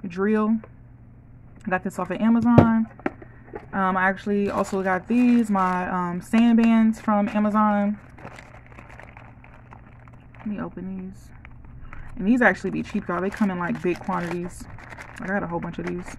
drill. I got this off of Amazon. I actually also got these, my sand bands from Amazon. Let me open these. And these actually be cheap, y'all. They come in like big quantities. I got a whole bunch of these.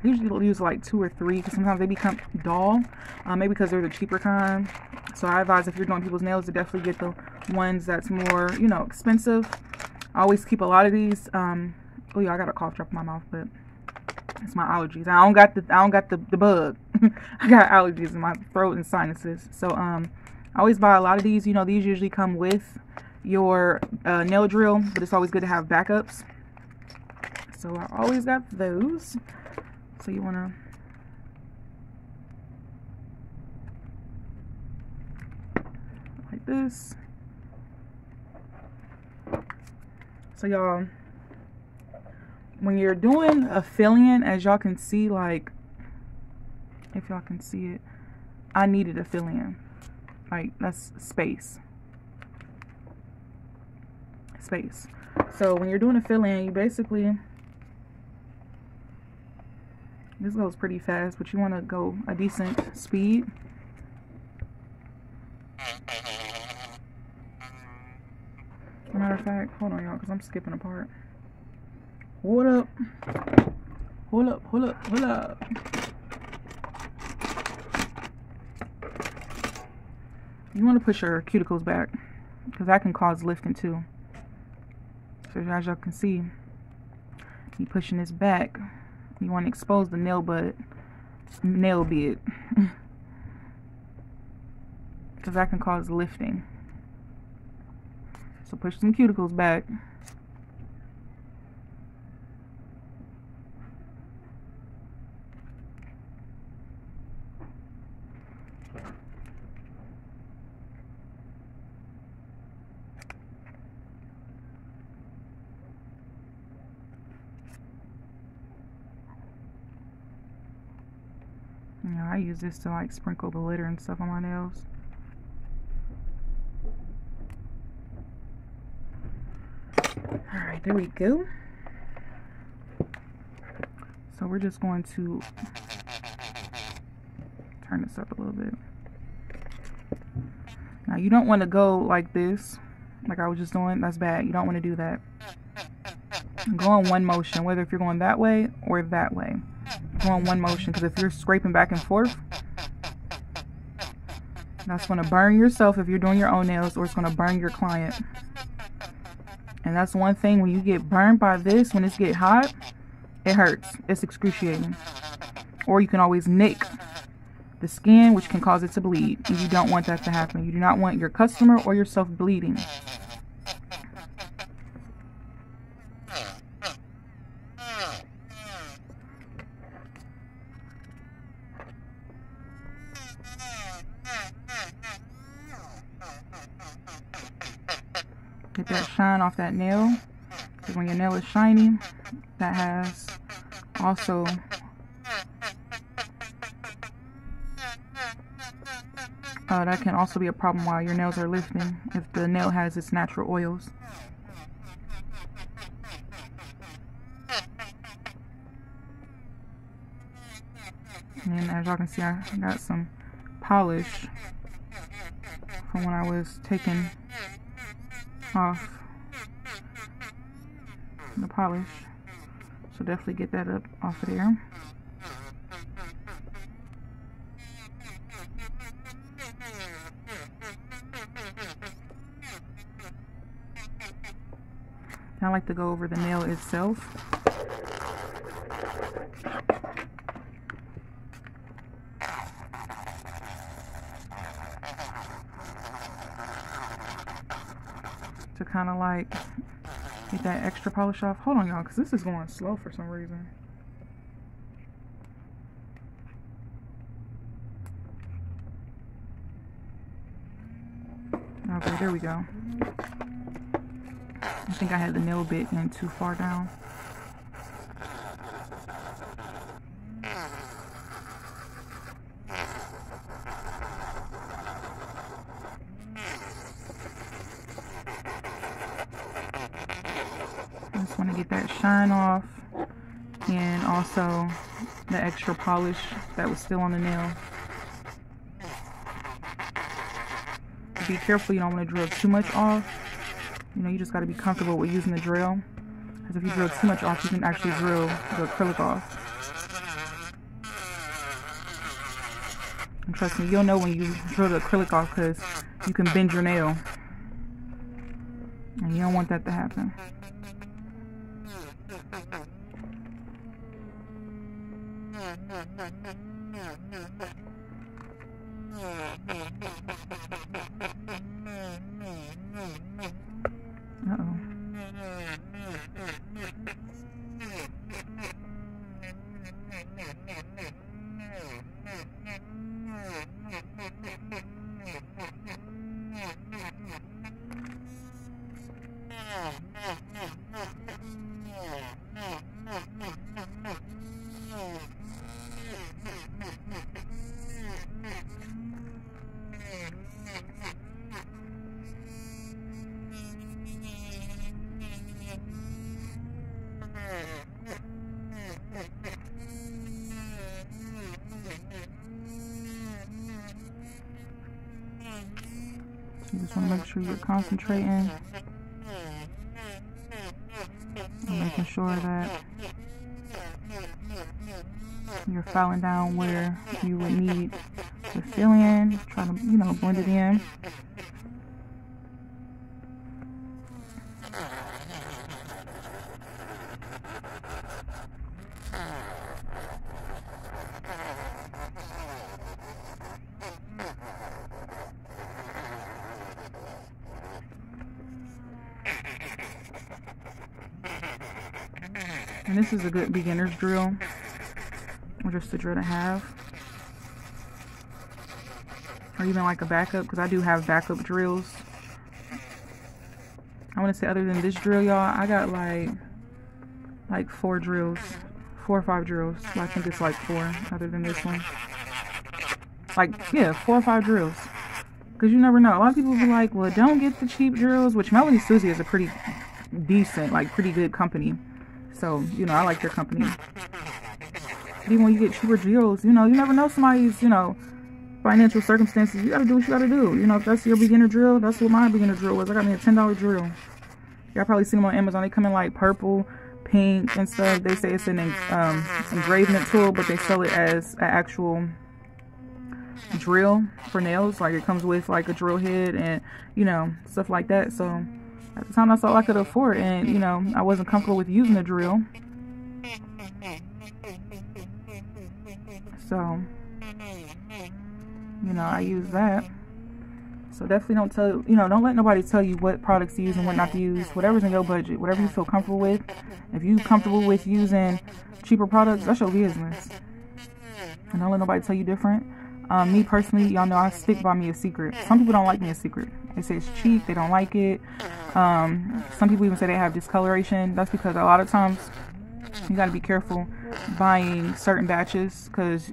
I usually use like 2 or 3 because sometimes they become dull. Maybe because they're the cheaper kind. So I advise if you're doing people's nails to definitely get the ones that's more, you know, expensive. I always keep a lot of these. Oh yeah, I got a cough drop in my mouth, but it's my allergies. I don't got the bug. I got allergies in my throat and sinuses. So I always buy a lot of these. You know, these usually come with your nail drill, but it's always good to have backups. So I always got those. So you wanna like this. So y'all, when you're doing a fill-in, as y'all can see, like, if y'all can see it, I needed a fill-in. Like, that's space. Space. So when you're doing a fill-in, you basically, this goes pretty fast, but you want to go a decent speed. As a matter of fact, hold on, y'all, because I'm skipping a part. Hold up. Hold up, hold up, hold up. You want to push your cuticles back, because that can cause lifting too. So as y'all can see, you pushing this back. You want to expose the nail bed, because that can cause lifting. So push some cuticles back. You know, I use this to like sprinkle the glitter and stuff on my nails. Alright, there we go. So we're just going to turn this up a little bit. Now you don't want to go like this, like I was just doing. That's bad. You don't want to do that. Go in one motion, whether if you're going that way or that way. Go in one motion, because if you're scraping back and forth, that's going to burn yourself if you're doing your own nails, or it's going to burn your client. And that's one thing, when you get burned by this, when it's get hot, it hurts. It's excruciating. Or you can always nick the skin, which can cause it to bleed. And you don't want that to happen. You do not want your customer or yourself bleeding. Get that shine off that nail, because when your nail is shiny, that has also that can also be a problem while your nails are lifting, if the nail has its natural oils. And as y'all can see, I got some polish from when I was taking off the polish, so definitely get that up off of there. I like to go over the nail itself. To kind of like get that extra polish off. Hold on, y'all, because this is going slow for some reason. Okay, there we go. I think I had the nail bit in too far down. just want to get that shine off, and also the extra polish that was still on the nail. Be careful, you don't want to drill too much off. You know, you just got to be comfortable with using the drill, because if you drill too much off, you can actually drill the acrylic off. And trust me, you'll know when you drill the acrylic off, because you can bend your nail, and you don't want that to happen. Uh-oh. You just want to make sure you're concentrating and making sure that you're filing down where you would need to fill in. Try to, you know, blend it in. And this is a good beginner's drill, or just a drill to have, or even like a backup, because I do have backup drills. I want to say, other than this drill, y'all, I got like 4 drills, 4 or 5 drills. Well, I think it's like 4 other than this one. Like, yeah, 4 or 5 drills, because you never know. A lot of people be like, well, don't get the cheap drills, which Melody Susie is a pretty decent, like pretty good company. So, you know, I like their company. But even when you get cheaper drills, you know, you never know somebody's, you know, financial circumstances. You gotta do what you gotta do. You know, if that's your beginner drill, that's what my beginner drill was. I got me a $10 drill. Y'all probably seen them on Amazon. They come in like purple, pink, and stuff. They say it's an engravement tool, but they sell it as an actual drill for nails. Like, it comes with like a drill head and, you know, stuff like that. So at the time, that's all I could afford, and you know, I wasn't comfortable with using the drill. So, you know, I use that. So definitely don't let nobody tell you what products to use and what not to use. Whatever's in your budget, whatever you feel comfortable with. If you're comfortable with using cheaper products, that's your business. And don't let nobody tell you different. Me personally, y'all know I stick by me a secret. Some people don't like me a secret. They say it's cheap, they don't like it. Some people even say they have discoloration. That's because a lot of times you got to be careful buying certain batches, because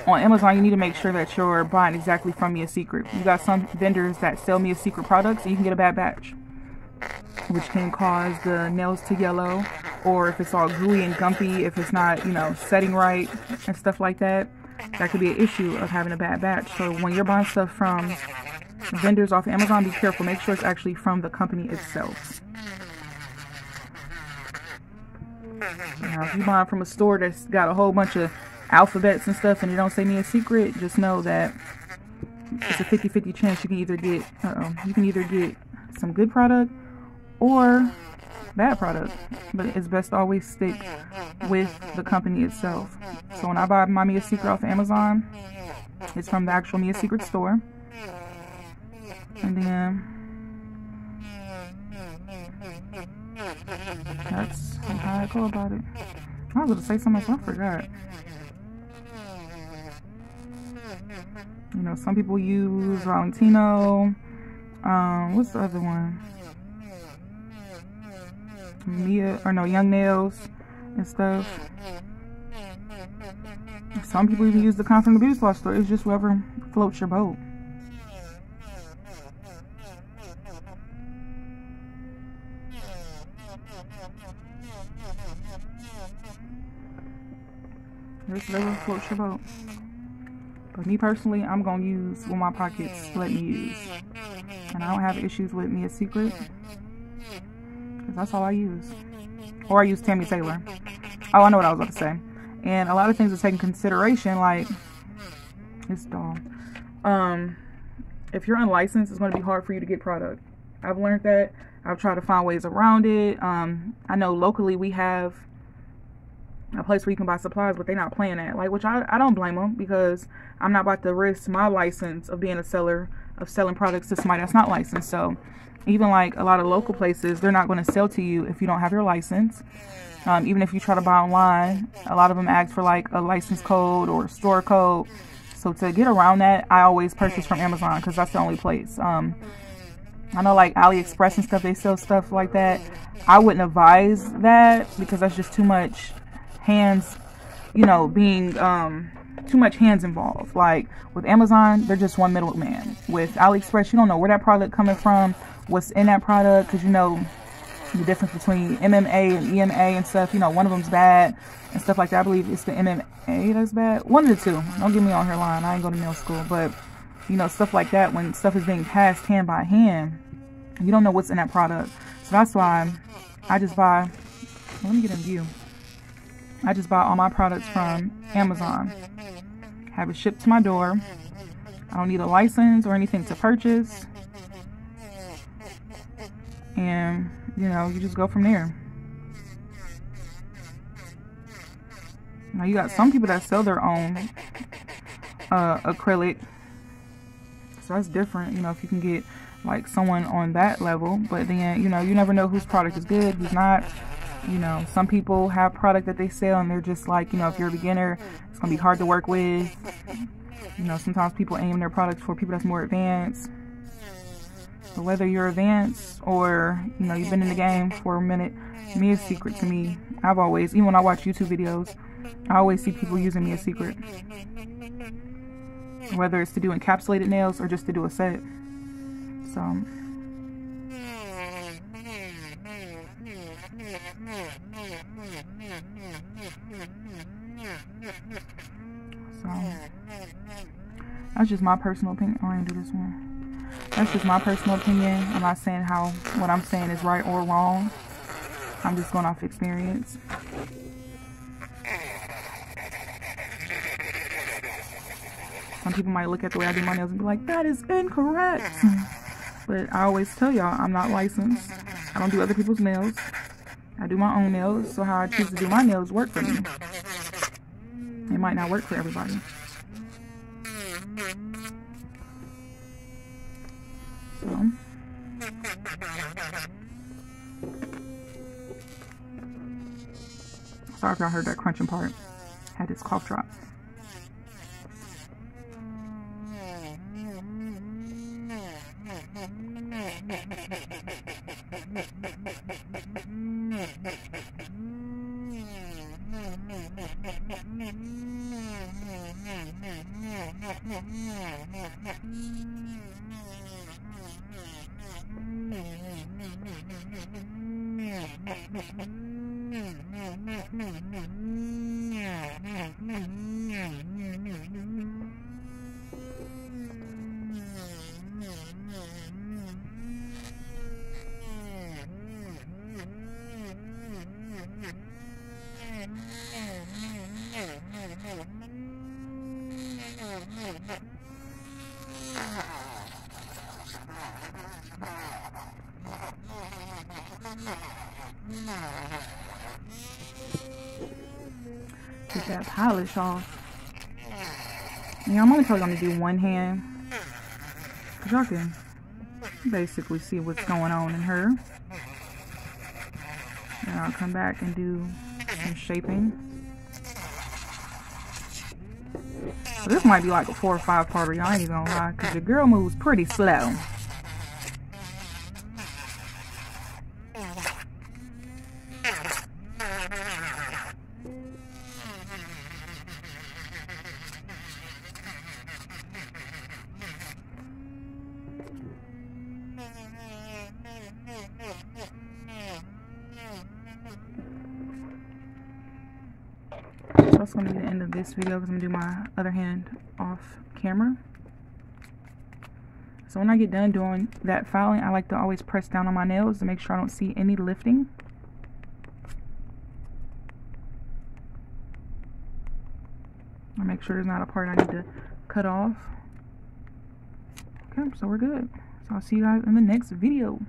on Amazon you need to make sure that you're buying exactly from Me a Secret. You got some vendors that sell Me a Secret products and you can get a bad batch, which can cause the nails to yellow, or if it's all gooey and gumpy, if it's not, you know, setting right and stuff like that, that could be an issue of having a bad batch. So when you're buying stuff from vendors off Amazon, be careful. Make sure it's actually from the company itself. Now, if you buy from a store that's got a whole bunch of alphabets and stuff and it don't say Me a Secret, just know that it's a 50-50 chance you can either get some good product or bad product. But it's best to always stick with the company itself. So when I buy my Me a Secret off Amazon, it's from the actual Me a Secret store. And then that's how I go about it. I was going to say something else, I forgot. You know, some people use Valentino. What's the other one? Young Nails and stuff. Some people even use the Come from the Beauty Supply store. It's just whoever floats your boat. Just whatever floats your boat. But me personally, I'm gonna use what my pockets let me use. And I don't have issues with Mia's Secret, because that's all I use. Or I use Tammy Taylor. Oh, I know what I was about to say. And a lot of things to take in consideration, like this doll. If you're unlicensed, it's going to be hard for you to get product. I've learned that. I've tried to find ways around it. I know locally we have a place where you can buy supplies, but they're not playing that. Like, which I don't blame them, because I'm not about to risk my license of being a seller, of selling products to somebody that's not licensed. So even like a lot of local places, they're not going to sell to you if you don't have your license. Even if you try to buy online, a lot of them ask for like a license code or a store code. So to get around that, I always purchase from Amazon, because that's the only place. I know like AliExpress and stuff, they sell stuff like that. I wouldn't advise that, because that's just too much hands, you know, being too much hands involved. Like with Amazon, they're just one middleman. With AliExpress, you don't know where that product coming from, what's in that product, because you know the difference between MMA and EMA and stuff. You know, one of them's bad and stuff like that. I believe it's the MMA that's bad. One of the two. Don't get me on her line. I ain't go to nail school. But, you know, stuff like that, when stuff is being passed hand by hand, you don't know what's in that product. So that's why I just buy, let me get in view. I just buy all my products from Amazon. Have it shipped to my door. I don't need a license or anything to purchase. And, you know, you just go from there. Now, you got some people that sell their own acrylic. So that's different, you know, if you can get like someone on that level. But then, you know, you never know whose product is good, who's not. You know, some people have product that they sell and they're just like, you know, if you're a beginner, it's going to be hard to work with. You know, sometimes people aim their products for people that's more advanced. But whether you're advanced or, you know, you've been in the game for a minute, Mia's Secret to me, I've always, even when I watch YouTube videos, I always see people using Mia's Secret. Whether it's to do encapsulated nails or just to do a set. So that's just my personal opinion. Oh, I didn't do this one. That's just my personal opinion. I'm not saying how what I'm saying is right or wrong. I'm just going off experience. Some people might look at the way I do my nails and be like, that is incorrect. But I always tell y'all, I'm not licensed. I don't do other people's nails. I do my own nails. So how I choose to do my nails work for me. It might not work for everybody. So sorry if y'all heard that crunching part. Had this cough drop. Get that polish off. Yeah, I'm only probably gonna do one hand, cause y'all can basically see what's going on in her. And I'll come back and do some shaping. So this might be like a 4 or 5 parter, y'all ain't even gonna lie, cause your girl moves pretty slow. that's going to be the end of this video because I'm going to do my other hand off camera. So when I get done doing that filing, I like to always press down on my nails to make sure I don't see any lifting. I make sure there's not a part I need to cut off. Okay, so we're good. So I'll see you guys in the next video.